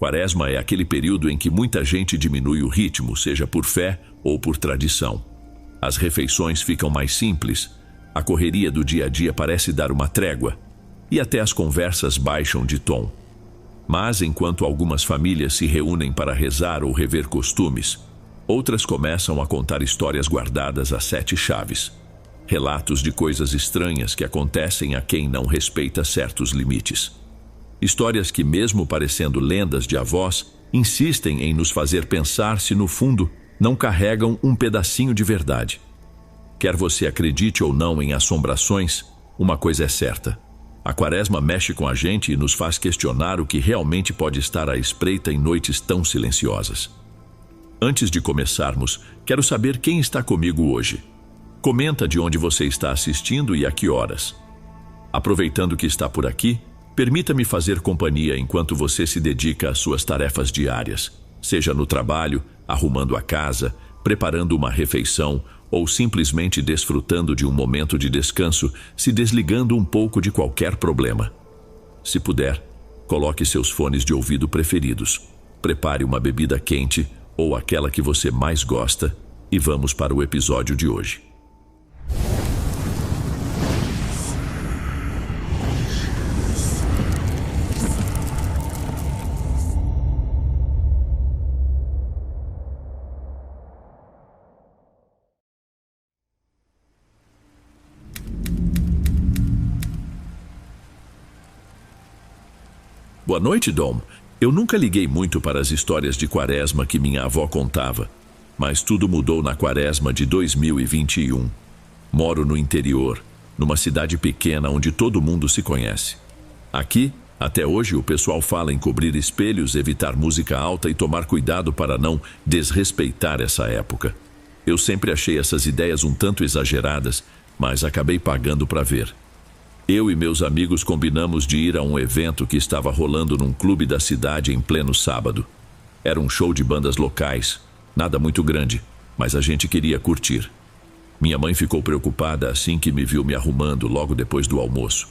Quaresma é aquele período em que muita gente diminui o ritmo, seja por fé ou por tradição. As refeições ficam mais simples, a correria do dia a dia parece dar uma trégua, e até as conversas baixam de tom. Mas enquanto algumas famílias se reúnem para rezar ou rever costumes, outras começam a contar histórias guardadas a 7 chaves. Relatos de coisas estranhas que acontecem a quem não respeita certos limites. Histórias que, mesmo parecendo lendas de avós, insistem em nos fazer pensar se no fundo não carregam um pedacinho de verdade. Quer você acredite ou não em assombrações, uma coisa é certa. A Quaresma mexe com a gente e nos faz questionar o que realmente pode estar à espreita em noites tão silenciosas. Antes de começarmos, quero saber quem está comigo hoje. Comenta de onde você está assistindo e a que horas. Aproveitando que está por aqui, permita-me fazer companhia enquanto você se dedica às suas tarefas diárias, seja no trabalho, arrumando a casa, preparando uma refeição ou simplesmente desfrutando de um momento de descanso, se desligando um pouco de qualquer problema. Se puder, coloque seus fones de ouvido preferidos, prepare uma bebida quente ou aquela que você mais gosta e vamos para o episódio de hoje. Boa noite, Dom. Eu nunca liguei muito para as histórias de Quaresma que minha avó contava, mas tudo mudou na Quaresma de 2021. Moro no interior, numa cidade pequena onde todo mundo se conhece. Aqui, até hoje, o pessoal fala em cobrir espelhos, evitar música alta e tomar cuidado para não desrespeitar essa época. Eu sempre achei essas ideias um tanto exageradas, mas acabei pagando para ver. Eu e meus amigos combinamos de ir a um evento que estava rolando num clube da cidade em pleno sábado. Era um show de bandas locais, nada muito grande, mas a gente queria curtir. Minha mãe ficou preocupada assim que me viu me arrumando logo depois do almoço.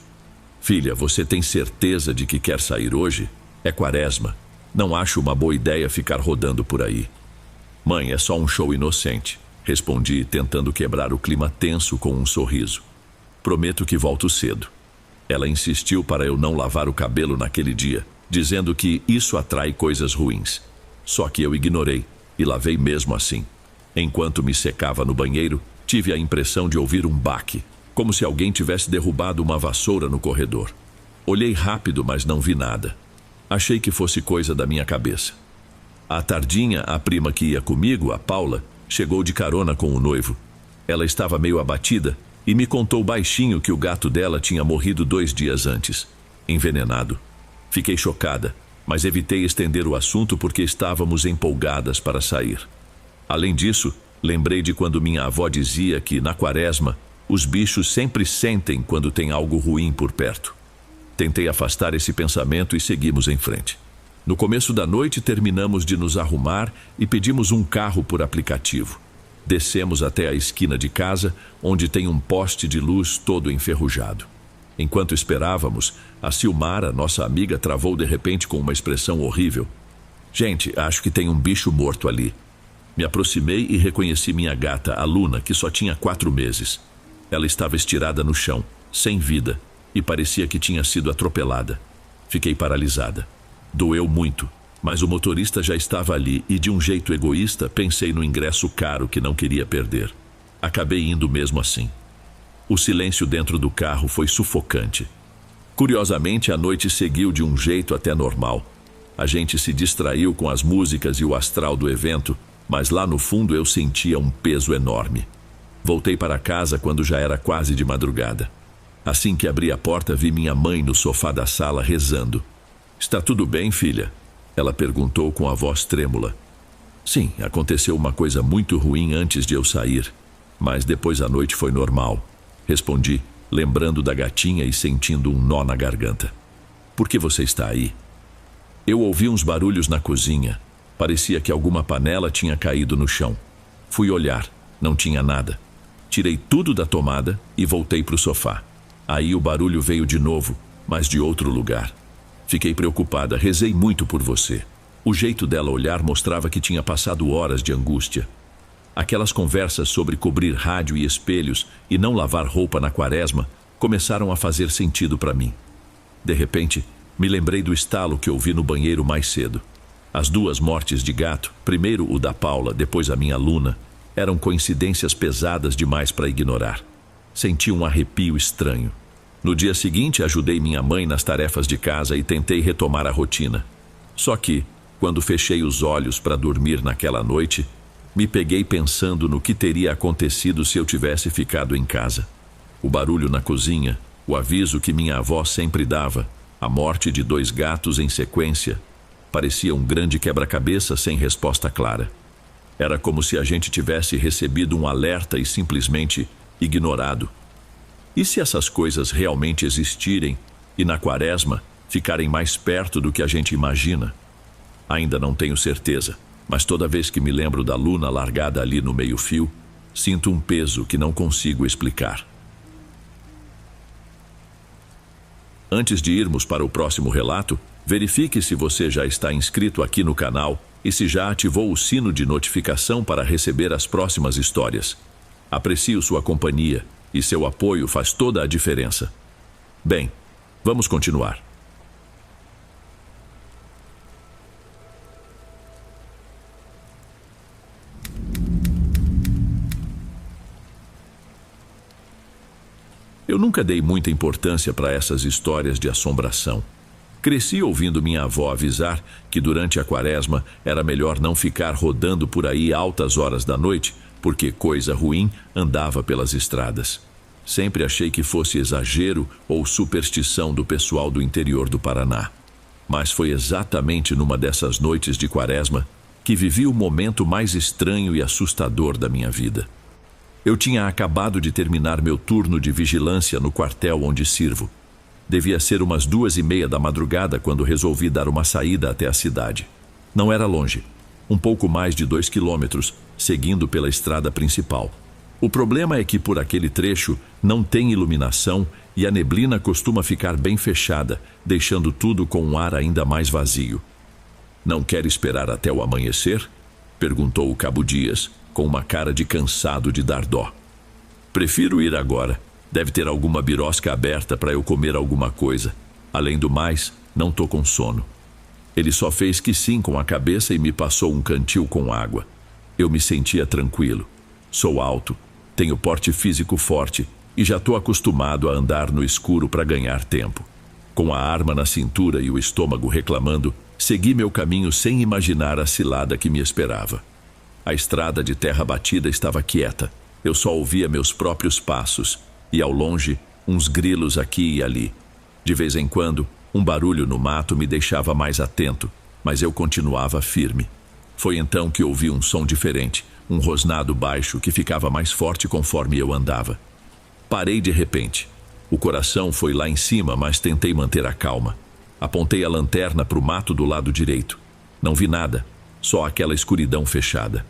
Filha, você tem certeza de que quer sair hoje? É Quaresma. Não acho uma boa ideia ficar rodando por aí. Mãe, é só um show inocente, respondi, tentando quebrar o clima tenso com um sorriso. Prometo que volto cedo. Ela insistiu para eu não lavar o cabelo naquele dia, dizendo que isso atrai coisas ruins. Só que eu ignorei e lavei mesmo assim. Enquanto me secava no banheiro, tive a impressão de ouvir um baque, como se alguém tivesse derrubado uma vassoura no corredor. Olhei rápido, mas não vi nada. Achei que fosse coisa da minha cabeça. À tardinha, a prima que ia comigo, a Paula, chegou de carona com o noivo. Ela estava meio abatida e me contou baixinho que o gato dela tinha morrido 2 dias antes, envenenado. Fiquei chocada, mas evitei estender o assunto porque estávamos empolgadas para sair. Além disso, lembrei de quando minha avó dizia que, na Quaresma, os bichos sempre sentem quando tem algo ruim por perto. Tentei afastar esse pensamento e seguimos em frente. No começo da noite, terminamos de nos arrumar e pedimos um carro por aplicativo. Descemos até a esquina de casa, onde tem um poste de luz todo enferrujado. Enquanto esperávamos, a Silmara, nossa amiga, travou de repente com uma expressão horrível. Gente, acho que tem um bicho morto ali. Me aproximei e reconheci minha gata, a Luna, que só tinha 4 meses. Ela estava estirada no chão, sem vida, e parecia que tinha sido atropelada. Fiquei paralisada. Doeu muito. Mas o motorista já estava ali e, de um jeito egoísta, pensei no ingresso caro que não queria perder. Acabei indo mesmo assim. O silêncio dentro do carro foi sufocante. Curiosamente, a noite seguiu de um jeito até normal. A gente se distraiu com as músicas e o astral do evento, mas lá no fundo eu sentia um peso enorme. Voltei para casa quando já era quase de madrugada. Assim que abri a porta, vi minha mãe no sofá da sala rezando. "Está tudo bem, filha?" Ela perguntou com a voz trêmula. "Sim, aconteceu uma coisa muito ruim antes de eu sair, mas depois a noite foi normal", respondi, lembrando da gatinha e sentindo um nó na garganta. "Por que você está aí?" Eu ouvi uns barulhos na cozinha. Parecia que alguma panela tinha caído no chão. Fui olhar, não tinha nada. Tirei tudo da tomada e voltei para o sofá. Aí o barulho veio de novo, mas de outro lugar. Fiquei preocupada, rezei muito por você. O jeito dela olhar mostrava que tinha passado horas de angústia. Aquelas conversas sobre cobrir rádio e espelhos e não lavar roupa na quaresma começaram a fazer sentido para mim. De repente, me lembrei do estalo que ouvi no banheiro mais cedo. As 2 mortes de gato, primeiro o da Paula, depois a minha Luna, eram coincidências pesadas demais para ignorar. Senti um arrepio estranho. No dia seguinte, ajudei minha mãe nas tarefas de casa e tentei retomar a rotina. Só que, quando fechei os olhos para dormir naquela noite, me peguei pensando no que teria acontecido se eu tivesse ficado em casa. O barulho na cozinha, o aviso que minha avó sempre dava, a morte de 2 gatos em sequência, parecia um grande quebra-cabeça sem resposta clara. Era como se a gente tivesse recebido um alerta e simplesmente ignorado. E se essas coisas realmente existirem e na quaresma ficarem mais perto do que a gente imagina? Ainda não tenho certeza, mas toda vez que me lembro da Luna largada ali no meio-fio, sinto um peso que não consigo explicar. Antes de irmos para o próximo relato, verifique se você já está inscrito aqui no canal e se já ativou o sino de notificação para receber as próximas histórias. Aprecio sua companhia e seu apoio faz toda a diferença. Bem, vamos continuar. Eu nunca dei muita importância para essas histórias de assombração. Cresci ouvindo minha avó avisar que durante a quaresma era melhor não ficar rodando por aí altas horas da noite, porque coisa ruim andava pelas estradas. Sempre achei que fosse exagero ou superstição do pessoal do interior do Paraná. Mas foi exatamente numa dessas noites de quaresma que vivi o momento mais estranho e assustador da minha vida. Eu tinha acabado de terminar meu turno de vigilância no quartel onde sirvo. Devia ser umas 2:30 da madrugada quando resolvi dar uma saída até a cidade. Não era longe, um pouco mais de 2 quilômetros, seguindo pela estrada principal. O problema é que por aquele trecho não tem iluminação e a neblina costuma ficar bem fechada, deixando tudo com um ar ainda mais vazio. "Não quer esperar até o amanhecer?" perguntou o Cabo Dias, com uma cara de cansado de dar dó. "Prefiro ir agora. Deve ter alguma birosca aberta para eu comer alguma coisa. Além do mais, não tô com sono." Ele só fez que sim com a cabeça e me passou um cantil com água. Eu me sentia tranquilo. Sou alto, tenho porte físico forte e já tô acostumado a andar no escuro para ganhar tempo. Com a arma na cintura e o estômago reclamando, segui meu caminho sem imaginar a cilada que me esperava. A estrada de terra batida estava quieta. Eu só ouvia meus próprios passos e, ao longe, uns grilos aqui e ali. De vez em quando, um barulho no mato me deixava mais atento, mas eu continuava firme. Foi então que ouvi um som diferente, um rosnado baixo que ficava mais forte conforme eu andava. Parei de repente. O coração foi lá em cima, mas tentei manter a calma. Apontei a lanterna para o mato do lado direito. Não vi nada, só aquela escuridão fechada.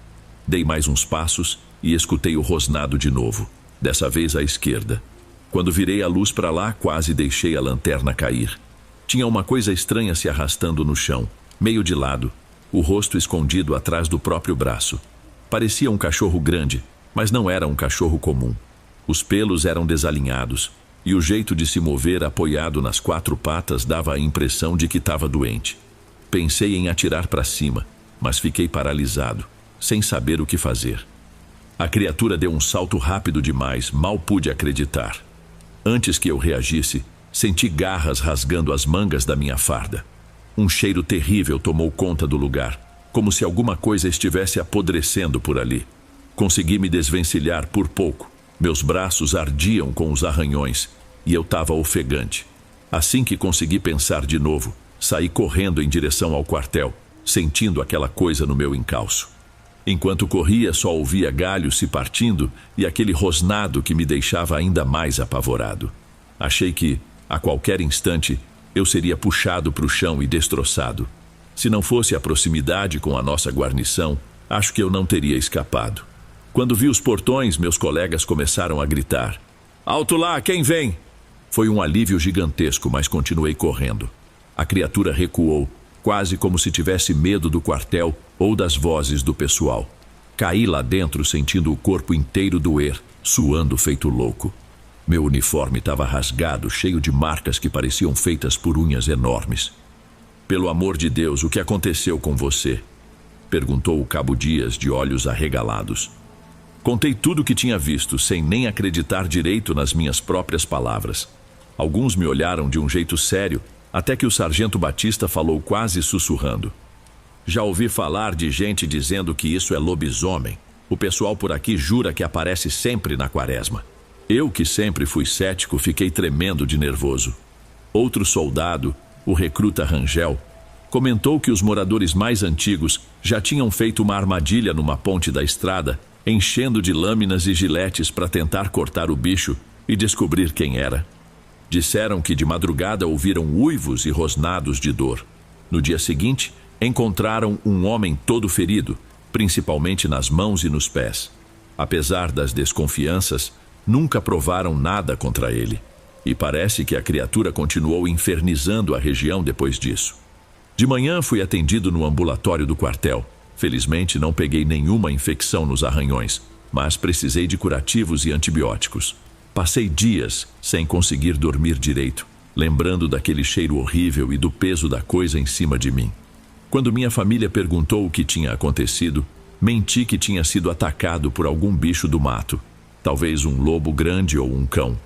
Dei mais uns passos e escutei o rosnado de novo, dessa vez à esquerda. Quando virei a luz para lá, quase deixei a lanterna cair. Tinha uma coisa estranha se arrastando no chão, meio de lado, o rosto escondido atrás do próprio braço. Parecia um cachorro grande, mas não era um cachorro comum. Os pelos eram desalinhados, e o jeito de se mover apoiado nas 4 patas dava a impressão de que estava doente. Pensei em atirar para cima, mas fiquei paralisado, sem saber o que fazer. A criatura deu um salto rápido demais, mal pude acreditar. Antes que eu reagisse, senti garras rasgando as mangas da minha farda. Um cheiro terrível tomou conta do lugar, como se alguma coisa estivesse apodrecendo por ali. Consegui me desvencilhar por pouco. Meus braços ardiam com os arranhões e eu estava ofegante. Assim que consegui pensar de novo, saí correndo em direção ao quartel, sentindo aquela coisa no meu encalço. Enquanto corria, só ouvia galhos se partindo e aquele rosnado que me deixava ainda mais apavorado. Achei que, a qualquer instante, eu seria puxado para o chão e destroçado. Se não fosse a proximidade com a nossa guarnição, acho que eu não teria escapado. Quando vi os portões, meus colegas começaram a gritar: "Alto lá, quem vem?" Foi um alívio gigantesco, mas continuei correndo. A criatura recuou, quase como se tivesse medo do quartel ou das vozes do pessoal. Caí lá dentro sentindo o corpo inteiro doer, suando feito louco. Meu uniforme estava rasgado, cheio de marcas que pareciam feitas por unhas enormes. "Pelo amor de Deus, o que aconteceu com você?" perguntou o Cabo Dias, de olhos arregalados. Contei tudo o que tinha visto, sem nem acreditar direito nas minhas próprias palavras. Alguns me olharam de um jeito sério, até que o sargento Batista falou quase sussurrando: "Já ouvi falar de gente dizendo que isso é lobisomem. O pessoal por aqui jura que aparece sempre na quaresma." Eu, que sempre fui cético, fiquei tremendo de nervoso. Outro soldado, o recruta Rangel, comentou que os moradores mais antigos já tinham feito uma armadilha numa ponte da estrada, enchendo de lâminas e giletes para tentar cortar o bicho e descobrir quem era. Disseram que de madrugada ouviram uivos e rosnados de dor. No dia seguinte, encontraram um homem todo ferido, principalmente nas mãos e nos pés. Apesar das desconfianças, nunca provaram nada contra ele. E parece que a criatura continuou infernizando a região depois disso. De manhã fui atendido no ambulatório do quartel. Felizmente não peguei nenhuma infecção nos arranhões, mas precisei de curativos e antibióticos. Passei dias sem conseguir dormir direito, lembrando daquele cheiro horrível e do peso da coisa em cima de mim. Quando minha família perguntou o que tinha acontecido, menti que tinha sido atacado por algum bicho do mato, talvez um lobo grande ou um cão.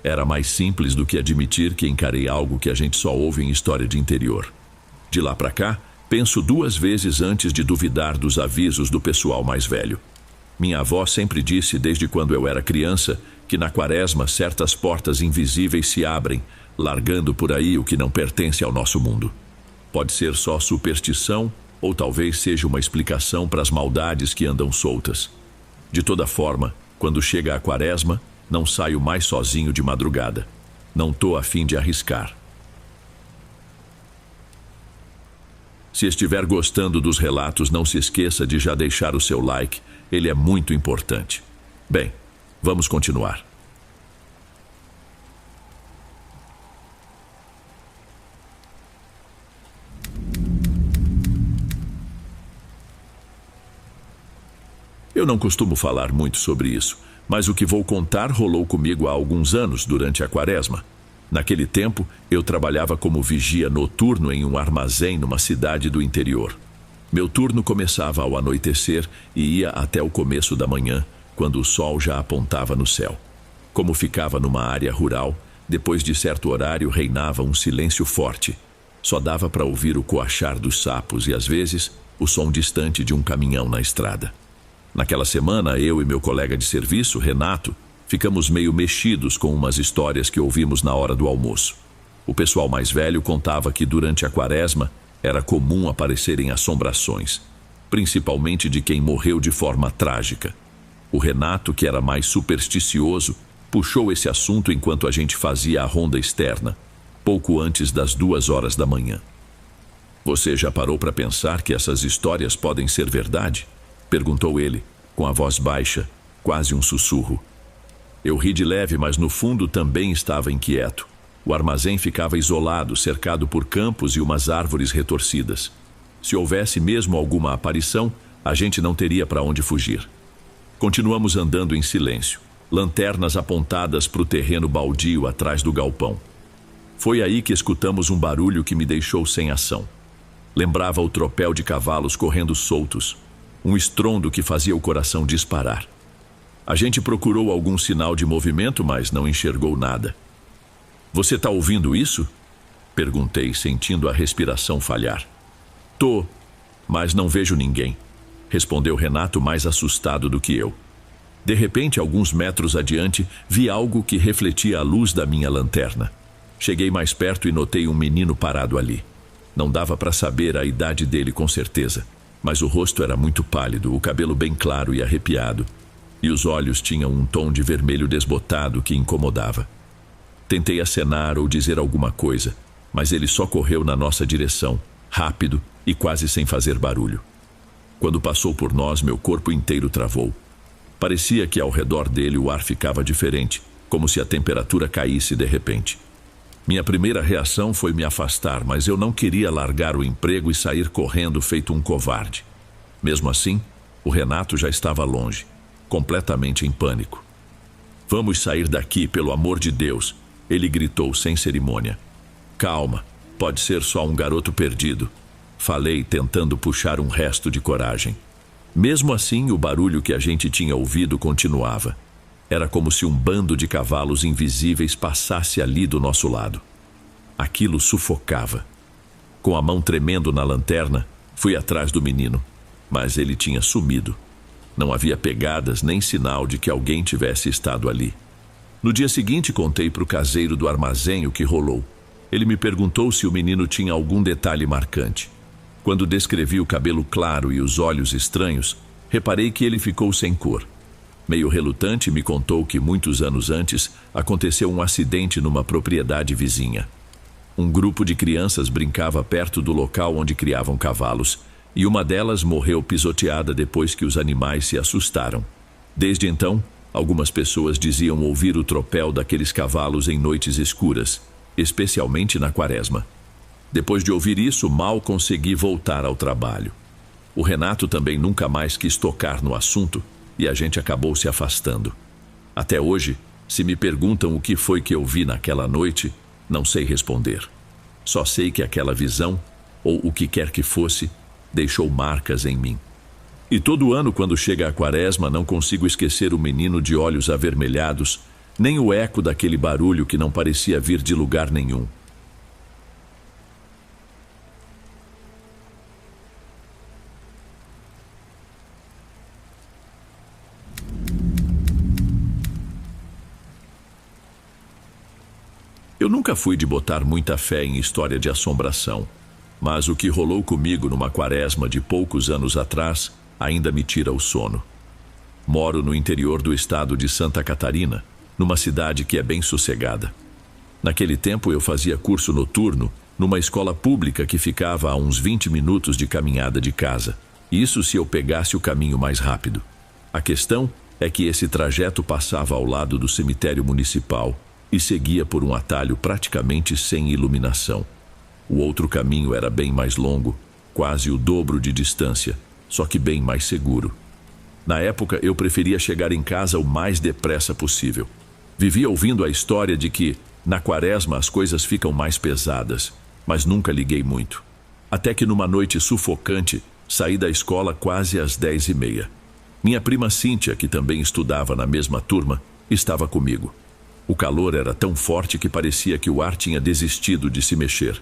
Era mais simples do que admitir que encarei algo que a gente só ouve em história de interior. De lá para cá, penso 2 vezes antes de duvidar dos avisos do pessoal mais velho. Minha avó sempre disse, desde quando eu era criança, que na quaresma certas portas invisíveis se abrem, largando por aí o que não pertence ao nosso mundo. Pode ser só superstição, ou talvez seja uma explicação para as maldades que andam soltas. De toda forma, quando chega a quaresma, não saio mais sozinho de madrugada. Não tô a fim de arriscar. Se estiver gostando dos relatos, não se esqueça de já deixar o seu like, ele é muito importante. Bem, vamos continuar. Eu não costumo falar muito sobre isso, mas o que vou contar rolou comigo há alguns anos durante a quaresma. Naquele tempo, eu trabalhava como vigia noturno em um armazém numa cidade do interior. Meu turno começava ao anoitecer e ia até o começo da manhã, quando o sol já apontava no céu. Como ficava numa área rural, depois de certo horário reinava um silêncio forte. Só dava para ouvir o coachar dos sapos e, às vezes, o som distante de um caminhão na estrada. Naquela semana, eu e meu colega de serviço, Renato, ficamos meio mexidos com umas histórias que ouvimos na hora do almoço. O pessoal mais velho contava que durante a quaresma era comum aparecerem assombrações, principalmente de quem morreu de forma trágica. O Renato, que era mais supersticioso, puxou esse assunto enquanto a gente fazia a ronda externa, pouco antes das 2 horas da manhã. "Você já parou para pensar que essas histórias podem ser verdade?" perguntou ele, com a voz baixa, quase um sussurro. Eu ri de leve, mas no fundo também estava inquieto. O armazém ficava isolado, cercado por campos e umas árvores retorcidas. Se houvesse mesmo alguma aparição, a gente não teria para onde fugir. Continuamos andando em silêncio, lanternas apontadas para o terreno baldio atrás do galpão. Foi aí que escutamos um barulho que me deixou sem ação. Lembrava o tropel de cavalos correndo soltos, um estrondo que fazia o coração disparar. A gente procurou algum sinal de movimento, mas não enxergou nada. "Você está ouvindo isso?" perguntei, sentindo a respiração falhar. "Tô, mas não vejo ninguém", respondeu Renato, mais assustado do que eu. De repente, alguns metros adiante, vi algo que refletia a luz da minha lanterna. Cheguei mais perto e notei um menino parado ali. Não dava para saber a idade dele com certeza, mas o rosto era muito pálido, o cabelo bem claro e arrepiado, e os olhos tinham um tom de vermelho desbotado que incomodava. Tentei acenar ou dizer alguma coisa, mas ele só correu na nossa direção, rápido e quase sem fazer barulho. Quando passou por nós, meu corpo inteiro travou. Parecia que ao redor dele o ar ficava diferente, como se a temperatura caísse de repente. Minha primeira reação foi me afastar, mas eu não queria largar o emprego e sair correndo feito um covarde. Mesmo assim, o Renato já estava longe, completamente em pânico. "Vamos sair daqui, pelo amor de Deus", ele gritou sem cerimônia. "Calma, pode ser só um garoto perdido", falei, tentando puxar um resto de coragem. Mesmo assim, o barulho que a gente tinha ouvido continuava. Era como se um bando de cavalos invisíveis passasse ali do nosso lado. Aquilo sufocava. Com a mão tremendo na lanterna, fui atrás do menino, mas ele tinha sumido. Não havia pegadas nem sinal de que alguém tivesse estado ali. No dia seguinte, contei para o caseiro do armazém o que rolou. Ele me perguntou se o menino tinha algum detalhe marcante. Quando descrevi o cabelo claro e os olhos estranhos, reparei que ele ficou sem cor. Meio relutante, me contou que muitos anos antes aconteceu um acidente numa propriedade vizinha. Um grupo de crianças brincava perto do local onde criavam cavalos, e uma delas morreu pisoteada depois que os animais se assustaram. Desde então, algumas pessoas diziam ouvir o tropel daqueles cavalos em noites escuras, especialmente na quaresma. Depois de ouvir isso, mal consegui voltar ao trabalho. O Renato também nunca mais quis tocar no assunto e a gente acabou se afastando. Até hoje, se me perguntam o que foi que eu vi naquela noite, não sei responder. Só sei que aquela visão, ou o que quer que fosse, deixou marcas em mim. E todo ano, quando chega a quaresma, não consigo esquecer o menino de olhos avermelhados, nem o eco daquele barulho que não parecia vir de lugar nenhum. Eu nunca fui de botar muita fé em história de assombração, mas o que rolou comigo numa quaresma de poucos anos atrás ainda me tira o sono. Moro no interior do estado de Santa Catarina, numa cidade que é bem sossegada. Naquele tempo eu fazia curso noturno numa escola pública que ficava a uns 20 minutos de caminhada de casa. Isso se eu pegasse o caminho mais rápido. A questão é que esse trajeto passava ao lado do cemitério municipal e seguia por um atalho praticamente sem iluminação. O outro caminho era bem mais longo, quase o dobro de distância, só que bem mais seguro. Na época, eu preferia chegar em casa o mais depressa possível. Vivia ouvindo a história de que, na quaresma, as coisas ficam mais pesadas, mas nunca liguei muito. Até que numa noite sufocante, saí da escola quase às 10h30. Minha prima Cíntia, que também estudava na mesma turma, estava comigo. O calor era tão forte que parecia que o ar tinha desistido de se mexer.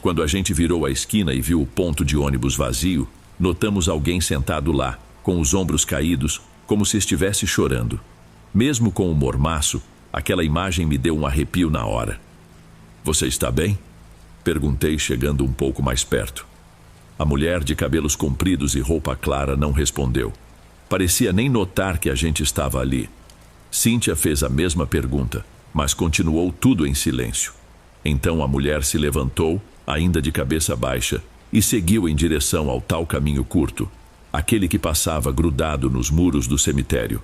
Quando a gente virou a esquina e viu o ponto de ônibus vazio, notamos alguém sentado lá, com os ombros caídos, como se estivesse chorando. Mesmo com o mormaço, aquela imagem me deu um arrepio na hora. "Você está bem?" perguntei, chegando um pouco mais perto. A mulher de cabelos compridos e roupa clara não respondeu. Parecia nem notar que a gente estava ali. Cíntia fez a mesma pergunta, mas continuou tudo em silêncio. Então a mulher se levantou, ainda de cabeça baixa, e seguiu em direção ao tal caminho curto, aquele que passava grudado nos muros do cemitério.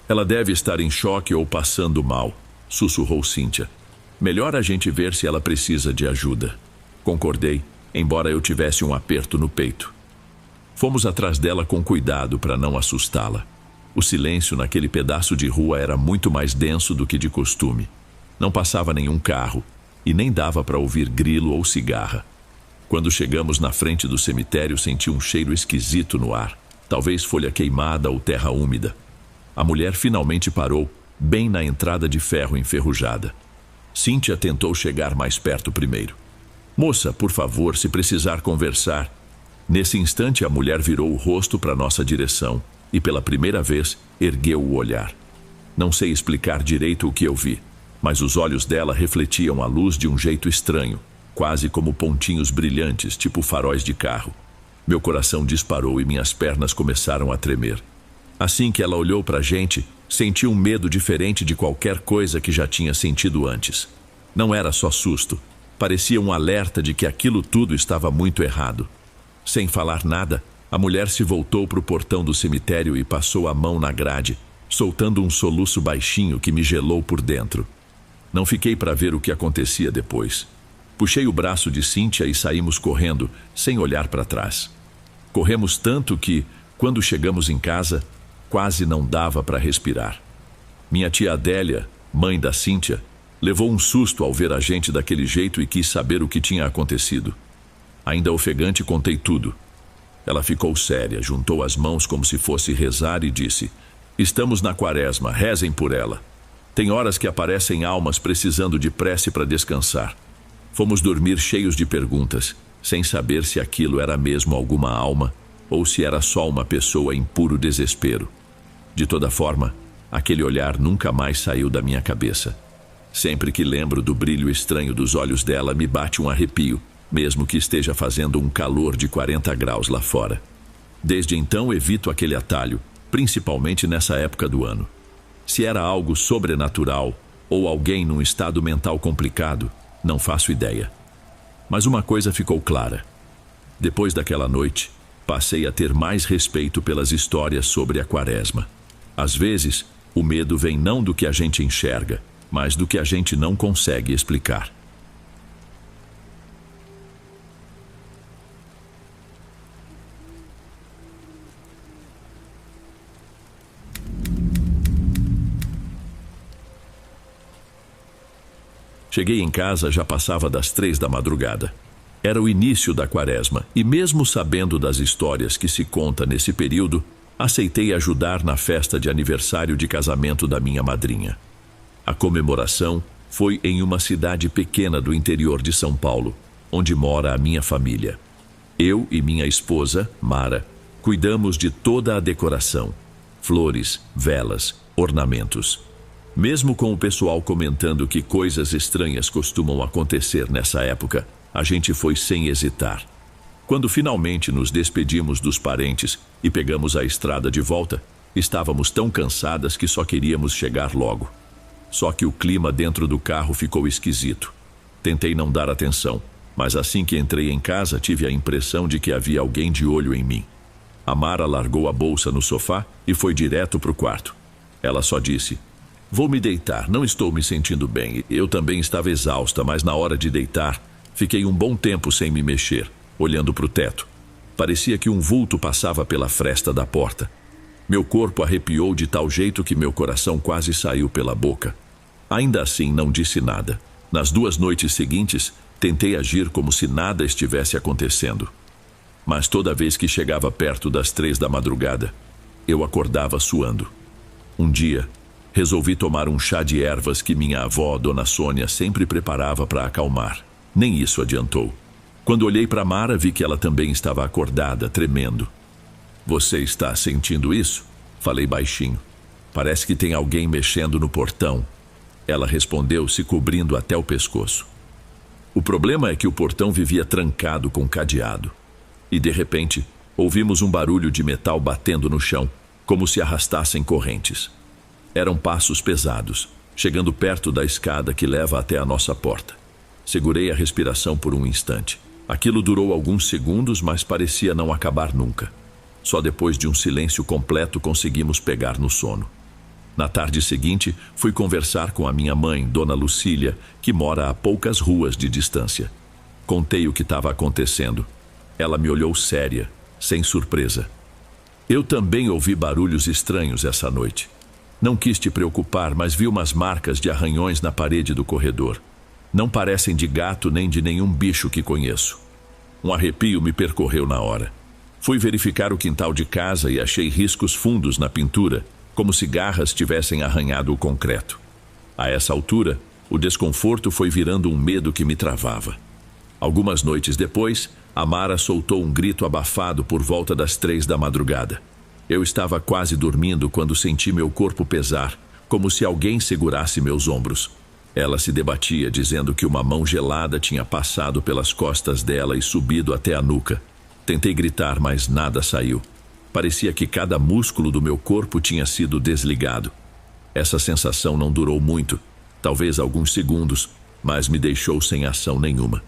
"Ela deve estar em choque ou passando mal", sussurrou Cíntia. "Melhor a gente ver se ela precisa de ajuda." Concordei, embora eu tivesse um aperto no peito. Fomos atrás dela com cuidado para não assustá-la. O silêncio naquele pedaço de rua era muito mais denso do que de costume. Não passava nenhum carro e nem dava para ouvir grilo ou cigarra. Quando chegamos na frente do cemitério, senti um cheiro esquisito no ar, talvez folha queimada ou terra úmida. A mulher finalmente parou, bem na entrada de ferro enferrujada. Cíntia tentou chegar mais perto primeiro. "Moça, por favor, se precisar conversar." Nesse instante, a mulher virou o rosto para nossa direção e, pela primeira vez, ergueu o olhar. Não sei explicar direito o que eu vi, mas os olhos dela refletiam a luz de um jeito estranho, quase como pontinhos brilhantes, tipo faróis de carro. Meu coração disparou e minhas pernas começaram a tremer. Assim que ela olhou para a gente, senti um medo diferente de qualquer coisa que já tinha sentido antes. Não era só susto, parecia um alerta de que aquilo tudo estava muito errado. Sem falar nada, a mulher se voltou para o portão do cemitério e passou a mão na grade, soltando um soluço baixinho que me gelou por dentro. Não fiquei para ver o que acontecia depois. Puxei o braço de Cíntia e saímos correndo, sem olhar para trás. Corremos tanto que, quando chegamos em casa, quase não dava para respirar. Minha tia Adélia, mãe da Cíntia, levou um susto ao ver a gente daquele jeito e quis saber o que tinha acontecido. Ainda ofegante, contei tudo. Ela ficou séria, juntou as mãos como se fosse rezar e disse: "Estamos na quaresma, rezem por ela. Tem horas que aparecem almas precisando de prece para descansar." Fomos dormir cheios de perguntas, sem saber se aquilo era mesmo alguma alma ou se era só uma pessoa em puro desespero. De toda forma, aquele olhar nunca mais saiu da minha cabeça. Sempre que lembro do brilho estranho dos olhos dela, me bate um arrepio, mesmo que esteja fazendo um calor de 40 graus lá fora. Desde então evito aquele atalho, principalmente nessa época do ano. Se era algo sobrenatural ou alguém num estado mental complicado, não faço ideia. Mas uma coisa ficou clara. Depois daquela noite, passei a ter mais respeito pelas histórias sobre a quaresma. Às vezes, o medo vem não do que a gente enxerga, mas do que a gente não consegue explicar. Cheguei em casa, já passava das 3 da madrugada. Era o início da quaresma, e mesmo sabendo das histórias que se conta nesse período, aceitei ajudar na festa de aniversário de casamento da minha madrinha. A comemoração foi em uma cidade pequena do interior de São Paulo, onde mora a minha família. Eu e minha esposa, Mara, cuidamos de toda a decoração: flores, velas, ornamentos. Mesmo com o pessoal comentando que coisas estranhas costumam acontecer nessa época, a gente foi sem hesitar. Quando finalmente nos despedimos dos parentes e pegamos a estrada de volta, estávamos tão cansadas que só queríamos chegar logo. Só que o clima dentro do carro ficou esquisito. Tentei não dar atenção, mas assim que entrei em casa tive a impressão de que havia alguém de olho em mim. A Mara largou a bolsa no sofá e foi direto para o quarto. Ela só disse: "Vou me deitar, não estou me sentindo bem." Eu também estava exausta, mas na hora de deitar, fiquei um bom tempo sem me mexer, olhando para o teto. Parecia que um vulto passava pela fresta da porta. Meu corpo arrepiou de tal jeito que meu coração quase saiu pela boca. Ainda assim, não disse nada. Nas 2 noites seguintes, tentei agir como se nada estivesse acontecendo. Mas toda vez que chegava perto das 3 da madrugada, eu acordava suando. Um dia, resolvi tomar um chá de ervas que minha avó, Dona Sônia, sempre preparava para acalmar. Nem isso adiantou. Quando olhei para Mara, vi que ela também estava acordada, tremendo. "Você está sentindo isso?" Falei baixinho. "Parece que tem alguém mexendo no portão." Ela respondeu, se cobrindo até o pescoço. O problema é que o portão vivia trancado com cadeado. E de repente, ouvimos um barulho de metal batendo no chão, como se arrastassem correntes. Eram passos pesados, chegando perto da escada que leva até a nossa porta. Segurei a respiração por um instante. Aquilo durou alguns segundos, mas parecia não acabar nunca. Só depois de um silêncio completo conseguimos pegar no sono. Na tarde seguinte, fui conversar com a minha mãe, Dona Lucília, que mora a poucas ruas de distância. Contei o que estava acontecendo. Ela me olhou séria, sem surpresa. "Eu também ouvi barulhos estranhos essa noite. Não quis te preocupar, mas vi umas marcas de arranhões na parede do corredor. Não parecem de gato nem de nenhum bicho que conheço." Um arrepio me percorreu na hora. Fui verificar o quintal de casa e achei riscos fundos na pintura, como se garras tivessem arranhado o concreto. A essa altura, o desconforto foi virando um medo que me travava. Algumas noites depois, a Mara soltou um grito abafado por volta das 3 da madrugada. Eu estava quase dormindo quando senti meu corpo pesar, como se alguém segurasse meus ombros. Ela se debatia, dizendo que uma mão gelada tinha passado pelas costas dela e subido até a nuca. Tentei gritar, mas nada saiu. Parecia que cada músculo do meu corpo tinha sido desligado. Essa sensação não durou muito, talvez alguns segundos, mas me deixou sem ação nenhuma.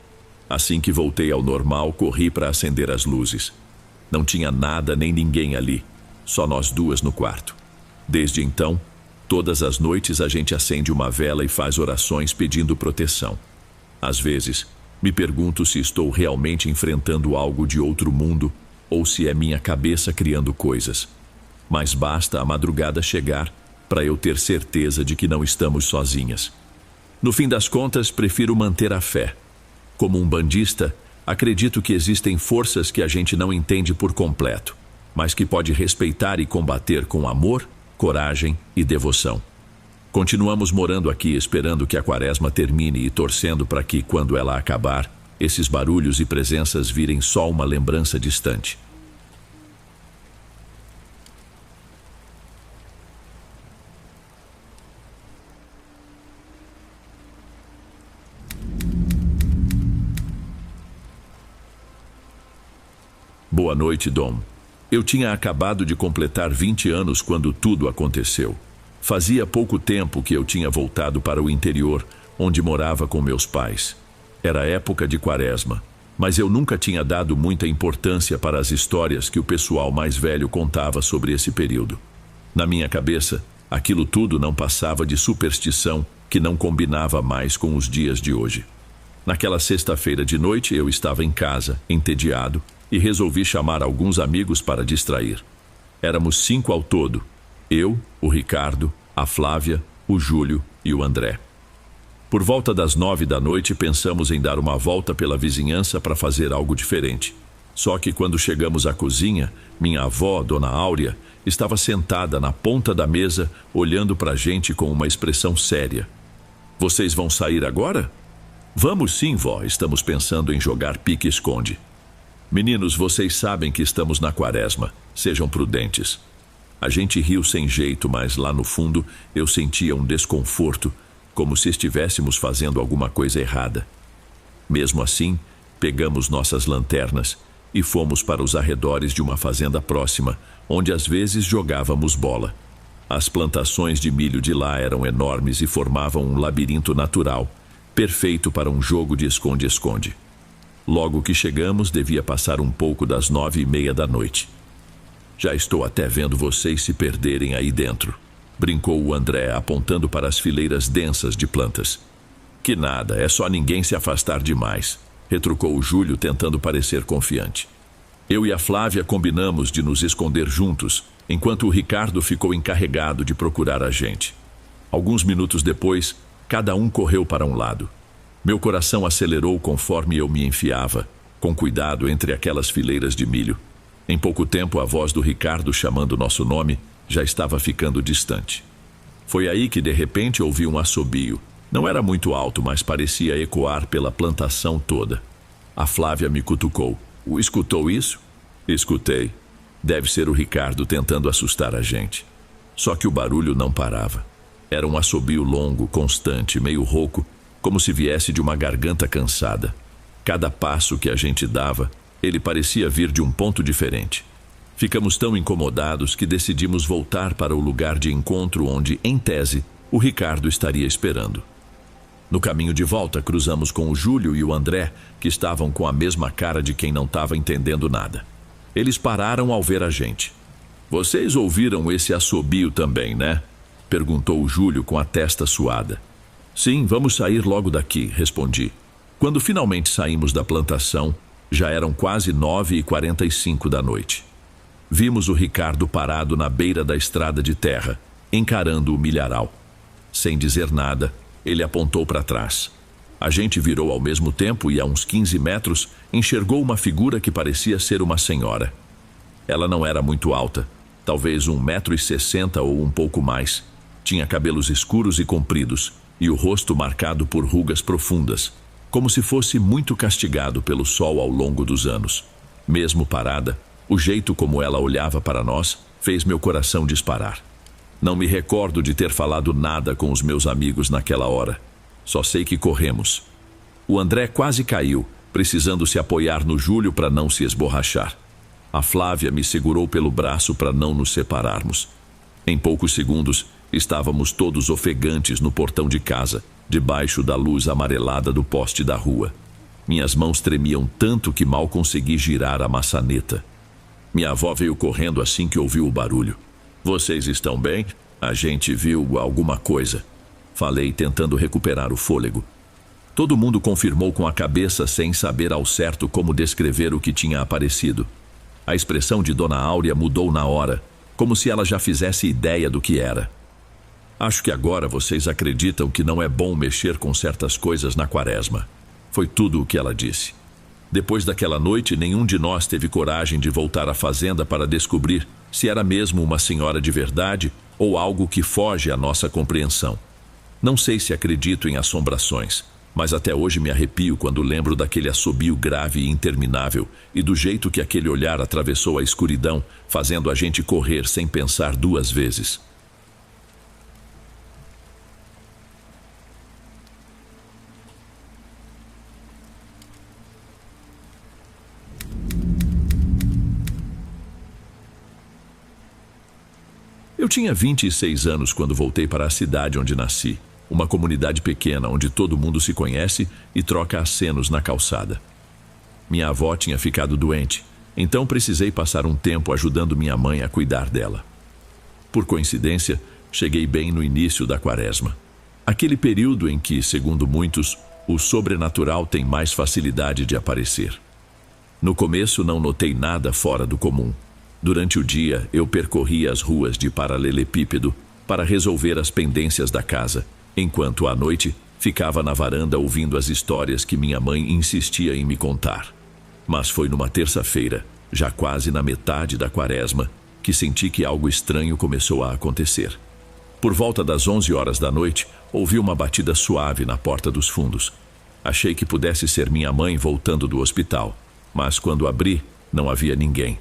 Assim que voltei ao normal, corri para acender as luzes. Não tinha nada nem ninguém ali, só nós duas no quarto. Desde então, Todas as noites a gente acende uma vela e faz orações pedindo proteção. Às vezes, me pergunto se estou realmente enfrentando algo de outro mundo ou se é minha cabeça criando coisas. Mas basta a madrugada chegar para eu ter certeza de que não estamos sozinhas. No fim das contas, prefiro manter a fé. Como um bandista, acredito que existem forças que a gente não entende por completo, mas que pode respeitar e combater com amor, coragem e devoção. Continuamos morando aqui esperando que a quaresma termine e torcendo para que, quando ela acabar, esses barulhos e presenças virem só uma lembrança distante. Boa noite, Dom. Eu tinha acabado de completar 20 anos quando tudo aconteceu. Fazia pouco tempo que eu tinha voltado para o interior, onde morava com meus pais. Era época de quaresma, mas eu nunca tinha dado muita importância para as histórias que o pessoal mais velho contava sobre esse período. Na minha cabeça, aquilo tudo não passava de superstição que não combinava mais com os dias de hoje. Naquela sexta-feira de noite, eu estava em casa, entediado, e resolvi chamar alguns amigos para distrair. Éramos 5 ao todo: eu, o Ricardo, a Flávia, o Júlio e o André. Por volta das 9 da noite, pensamos em dar uma volta pela vizinhança para fazer algo diferente. Só que quando chegamos à cozinha, minha avó, Dona Áurea, estava sentada na ponta da mesa, olhando para a gente com uma expressão séria. "Vocês vão sair agora?" "Vamos sim, vó, estamos pensando em jogar pique-esconde." "Meninos, vocês sabem que estamos na quaresma. Sejam prudentes." A gente riu sem jeito, mas lá no fundo eu sentia um desconforto, como se estivéssemos fazendo alguma coisa errada. Mesmo assim, pegamos nossas lanternas e fomos para os arredores de uma fazenda próxima, onde às vezes jogávamos bola. As plantações de milho de lá eram enormes e formavam um labirinto natural, perfeito para um jogo de esconde-esconde. Logo que chegamos, devia passar um pouco das 9:30 da noite. "Já estou até vendo vocês se perderem aí dentro", brincou o André, apontando para as fileiras densas de plantas. "Que nada, é só ninguém se afastar demais", retrucou o Júlio, tentando parecer confiante. Eu e a Flávia combinamos de nos esconder juntos, enquanto o Ricardo ficou encarregado de procurar a gente. Alguns minutos depois, cada um correu para um lado. Meu coração acelerou conforme eu me enfiava, com cuidado, entre aquelas fileiras de milho. Em pouco tempo, a voz do Ricardo chamando nosso nome já estava ficando distante. Foi aí que, de repente, ouvi um assobio. Não era muito alto, mas parecia ecoar pela plantação toda. A Flávia me cutucou. "Escutou isso?" "Escutei. Deve ser o Ricardo tentando assustar a gente." Só que o barulho não parava. Era um assobio longo, constante, meio rouco, como se viesse de uma garganta cansada. Cada passo que a gente dava, ele parecia vir de um ponto diferente. Ficamos tão incomodados que decidimos voltar para o lugar de encontro onde, em tese, o Ricardo estaria esperando. No caminho de volta, cruzamos com o Júlio e o André, que estavam com a mesma cara de quem não estava entendendo nada. Eles pararam ao ver a gente. "Vocês ouviram esse assobio também, né?" perguntou o Júlio com a testa suada. "Sim, vamos sair logo daqui", respondi. Quando finalmente saímos da plantação, já eram quase 9:45 da noite. Vimos o Ricardo parado na beira da estrada de terra, encarando o milharal. Sem dizer nada, ele apontou para trás. A gente virou ao mesmo tempo e, a uns 15 metros, enxergou uma figura que parecia ser uma senhora. Ela não era muito alta, talvez 1,60 m ou um pouco mais. Tinha cabelos escuros e compridos, e o rosto marcado por rugas profundas, como se fosse muito castigado pelo sol ao longo dos anos. Mesmo parada, o jeito como ela olhava para nós fez meu coração disparar. Não me recordo de ter falado nada com os meus amigos naquela hora. Só sei que corremos. O André quase caiu, precisando se apoiar no Júlio para não se esborrachar. A Flávia me segurou pelo braço para não nos separarmos. Em poucos segundos, estávamos todos ofegantes no portão de casa, debaixo da luz amarelada do poste da rua. Minhas mãos tremiam tanto que mal consegui girar a maçaneta. Minha avó veio correndo assim que ouviu o barulho. "Vocês estão bem?" A gente viu alguma coisa, falei, tentando recuperar o fôlego. Todo mundo confirmou com a cabeça, sem saber ao certo como descrever o que tinha aparecido. A expressão de Dona Áurea mudou na hora, como se ela já fizesse ideia do que era. Acho que agora vocês acreditam que não é bom mexer com certas coisas na quaresma. Foi tudo o que ela disse. Depois daquela noite, nenhum de nós teve coragem de voltar à fazenda para descobrir se era mesmo uma senhora de verdade ou algo que foge à nossa compreensão. Não sei se acredito em assombrações, mas até hoje me arrepio quando lembro daquele assobio grave e interminável e do jeito que aquele olhar atravessou a escuridão, fazendo a gente correr sem pensar duas vezes. Eu tinha 26 anos quando voltei para a cidade onde nasci, uma comunidade pequena onde todo mundo se conhece e troca acenos na calçada. Minha avó tinha ficado doente, então precisei passar um tempo ajudando minha mãe a cuidar dela. Por coincidência, cheguei bem no início da quaresma, aquele período em que, segundo muitos, o sobrenatural tem mais facilidade de aparecer. No começo não notei nada fora do comum. Durante o dia, eu percorria as ruas de paralelepípedo para resolver as pendências da casa, enquanto à noite ficava na varanda ouvindo as histórias que minha mãe insistia em me contar. Mas foi numa terça-feira, já quase na metade da quaresma, que senti que algo estranho começou a acontecer. Por volta das 11 horas da noite, ouvi uma batida suave na porta dos fundos. Achei que pudesse ser minha mãe voltando do hospital, mas quando abri, não havia ninguém.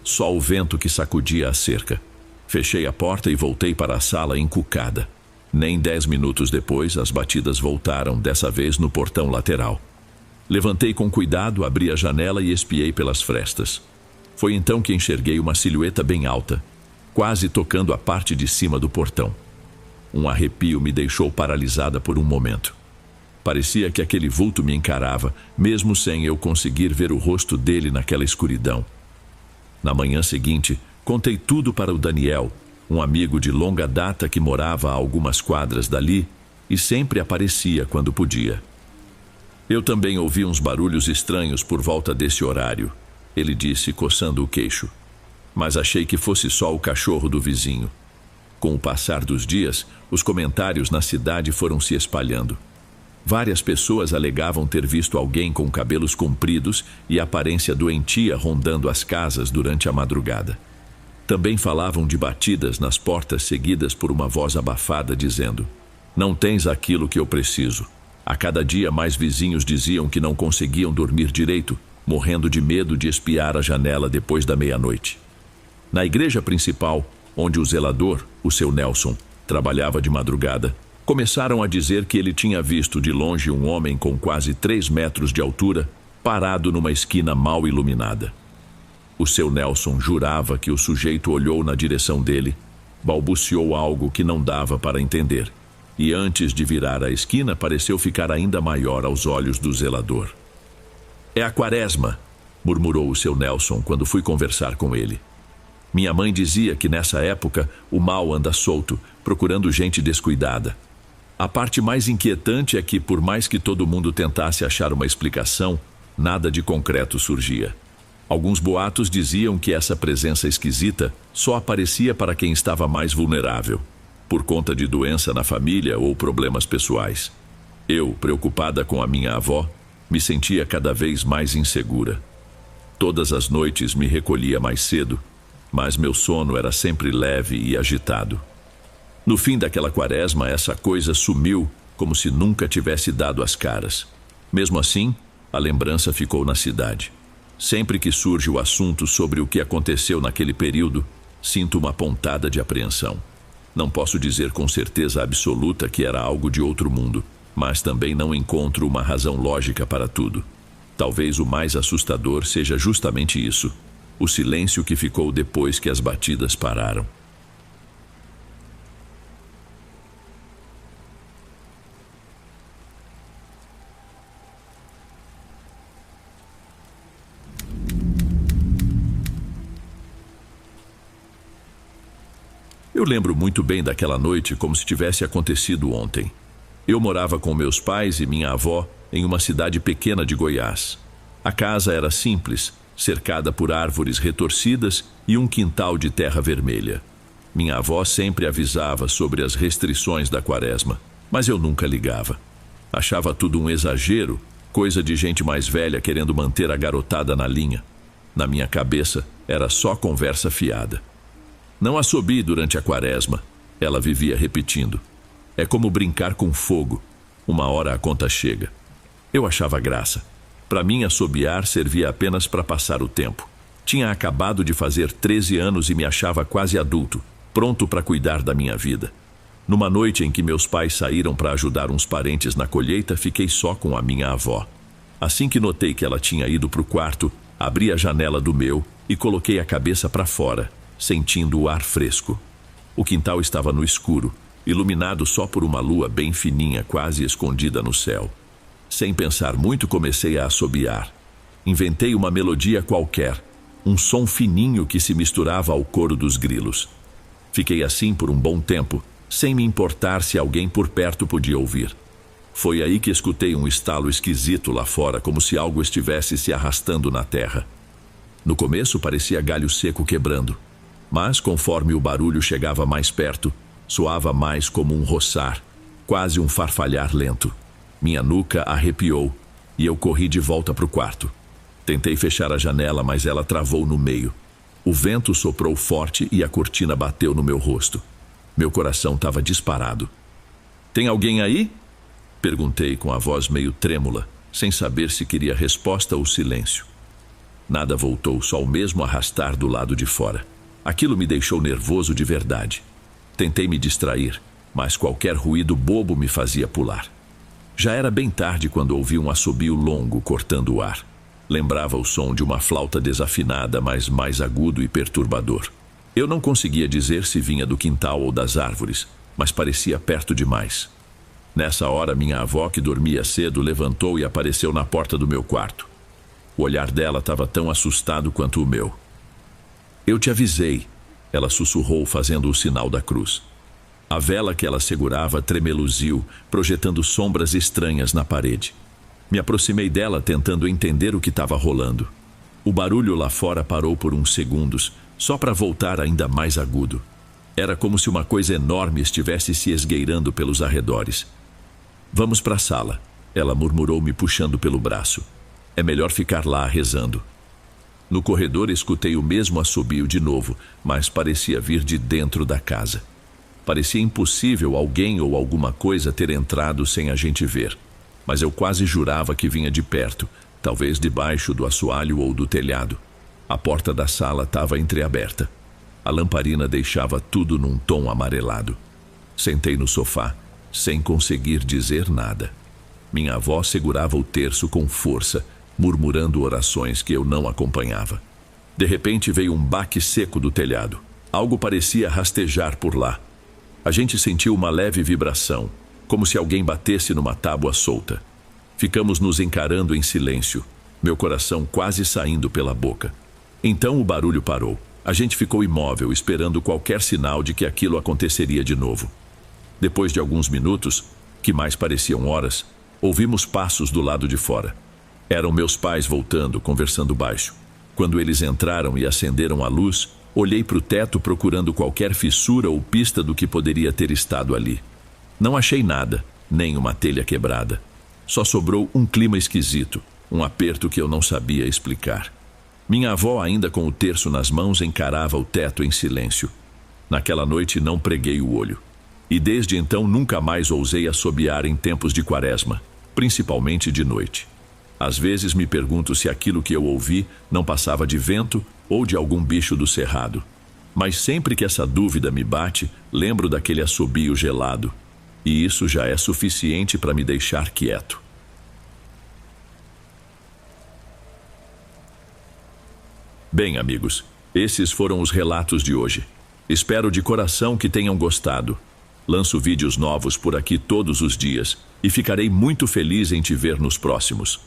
Só o vento que sacudia a cerca. Fechei a porta e voltei para a sala encucada. Nem 10 minutos depois, as batidas voltaram, dessa vez no portão lateral. Levantei com cuidado, abri a janela e espiei pelas frestas. Foi então que enxerguei uma silhueta bem alta, quase tocando a parte de cima do portão. Um arrepio me deixou paralisada por um momento. Parecia que aquele vulto me encarava, mesmo sem eu conseguir ver o rosto dele naquela escuridão. Na manhã seguinte, contei tudo para o Daniel, um amigo de longa data que morava a algumas quadras dali e sempre aparecia quando podia. Eu também ouvi uns barulhos estranhos por volta desse horário, ele disse, coçando o queixo. Mas achei que fosse só o cachorro do vizinho. Com o passar dos dias, os comentários na cidade foram se espalhando. Várias pessoas alegavam ter visto alguém com cabelos compridos e aparência doentia rondando as casas durante a madrugada. Também falavam de batidas nas portas seguidas por uma voz abafada dizendo: "Não tens aquilo que eu preciso." A cada dia mais vizinhos diziam que não conseguiam dormir direito, morrendo de medo de espiar a janela depois da meia-noite. Na igreja principal, onde o zelador, o seu Nelson, trabalhava de madrugada, começaram a dizer que ele tinha visto de longe um homem com quase 3 metros de altura, parado numa esquina mal iluminada. O seu Nelson jurava que o sujeito olhou na direção dele, balbuciou algo que não dava para entender, e antes de virar a esquina pareceu ficar ainda maior aos olhos do zelador. "É a quaresma", murmurou o seu Nelson quando fui conversar com ele. Minha mãe dizia que nessa época o mal anda solto, procurando gente descuidada. A parte mais inquietante é que, por mais que todo mundo tentasse achar uma explicação, nada de concreto surgia. Alguns boatos diziam que essa presença esquisita só aparecia para quem estava mais vulnerável, por conta de doença na família ou problemas pessoais. Eu, preocupada com a minha avó, me sentia cada vez mais insegura. Todas as noites me recolhia mais cedo, mas meu sono era sempre leve e agitado. No fim daquela quaresma, essa coisa sumiu como se nunca tivesse dado as caras. Mesmo assim, a lembrança ficou na cidade. Sempre que surge o assunto sobre o que aconteceu naquele período, sinto uma pontada de apreensão. Não posso dizer com certeza absoluta que era algo de outro mundo, mas também não encontro uma razão lógica para tudo. Talvez o mais assustador seja justamente isso: o silêncio que ficou depois que as batidas pararam. Eu Eu lembro muito bem daquela noite como se tivesse acontecido ontem. Eu morava com meus pais e minha avó em uma cidade pequena de Goiás. A casa era simples, cercada por árvores retorcidas e um quintal de terra vermelha. Minha avó sempre avisava sobre as restrições da quaresma, mas eu nunca ligava. Achava tudo um exagero, coisa de gente mais velha querendo manter a garotada na linha. Na minha cabeça, era só conversa fiada. Não assobie durante a quaresma, ela vivia repetindo. É como brincar com fogo. Uma hora a conta chega. Eu achava graça. Para mim, assobiar servia apenas para passar o tempo. Tinha acabado de fazer 13 anos e me achava quase adulto, pronto para cuidar da minha vida. Numa noite em que meus pais saíram para ajudar uns parentes na colheita, fiquei só com a minha avó. Assim que notei que ela tinha ido para o quarto, abri a janela do meu e coloquei a cabeça para fora, sentindo o ar fresco. O quintal estava no escuro, iluminado só por uma lua bem fininha, quase escondida no céu. Sem pensar muito, comecei a assobiar. Inventei uma melodia qualquer, um som fininho que se misturava ao coro dos grilos. Fiquei assim por um bom tempo, sem me importar se alguém por perto podia ouvir. Foi aí que escutei um estalo esquisito lá fora, como se algo estivesse se arrastando na terra. No começo parecia galho seco quebrando, mas conforme o barulho chegava mais perto, soava mais como um roçar, quase um farfalhar lento. Minha nuca arrepiou e eu corri de volta para o quarto. Tentei fechar a janela, mas ela travou no meio. O vento soprou forte e a cortina bateu no meu rosto. Meu coração estava disparado. "Tem alguém aí?" Perguntei com a voz meio trêmula, sem saber se queria resposta ou silêncio. Nada voltou, só o mesmo arrastar do lado de fora. Aquilo me deixou nervoso de verdade. Tentei me distrair, mas qualquer ruído bobo me fazia pular. Já era bem tarde quando ouvi um assobio longo cortando o ar. Lembrava o som de uma flauta desafinada, mas mais agudo e perturbador. Eu não conseguia dizer se vinha do quintal ou das árvores, mas parecia perto demais. Nessa hora, minha avó, que dormia cedo, levantou e apareceu na porta do meu quarto. O olhar dela estava tão assustado quanto o meu. "Eu te avisei", ela sussurrou, fazendo o sinal da cruz. A vela que ela segurava tremeluziu, projetando sombras estranhas na parede. Me aproximei dela, tentando entender o que estava rolando. O barulho lá fora parou por uns segundos, só para voltar ainda mais agudo. Era como se uma coisa enorme estivesse se esgueirando pelos arredores. "Vamos para a sala", ela murmurou, me puxando pelo braço. "É melhor ficar lá rezando." No corredor escutei o mesmo assobio de novo, mas parecia vir de dentro da casa. Parecia impossível alguém ou alguma coisa ter entrado sem a gente ver, mas eu quase jurava que vinha de perto, talvez debaixo do assoalho ou do telhado. A porta da sala estava entreaberta. A lamparina deixava tudo num tom amarelado. Sentei no sofá, sem conseguir dizer nada. Minha avó segurava o terço com força, murmurando orações que eu não acompanhava. De repente veio um baque seco do telhado. Algo parecia rastejar por lá. A gente sentiu uma leve vibração, como se alguém batesse numa tábua solta. Ficamos nos encarando em silêncio, meu coração quase saindo pela boca. Então o barulho parou. A gente ficou imóvel, esperando qualquer sinal de que aquilo aconteceria de novo. Depois de alguns minutos, que mais pareciam horas, ouvimos passos do lado de fora. Eram meus pais voltando, conversando baixo. Quando eles entraram e acenderam a luz, olhei para o teto procurando qualquer fissura ou pista do que poderia ter estado ali. Não achei nada, nem uma telha quebrada. Só sobrou um clima esquisito, um aperto que eu não sabia explicar. Minha avó, ainda com o terço nas mãos, encarava o teto em silêncio. Naquela noite não preguei o olho. E desde então nunca mais ousei assobiar em tempos de quaresma, principalmente de noite. Às vezes me pergunto se aquilo que eu ouvi não passava de vento ou de algum bicho do cerrado. Mas sempre que essa dúvida me bate, lembro daquele assobio gelado. E isso já é suficiente para me deixar quieto. Bem, amigos, esses foram os relatos de hoje. Espero de coração que tenham gostado. Lanço vídeos novos por aqui todos os dias e ficarei muito feliz em te ver nos próximos.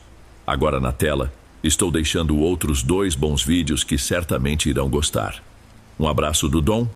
Agora na tela, estou deixando outros 2 bons vídeos que certamente irão gostar. Um abraço do Dom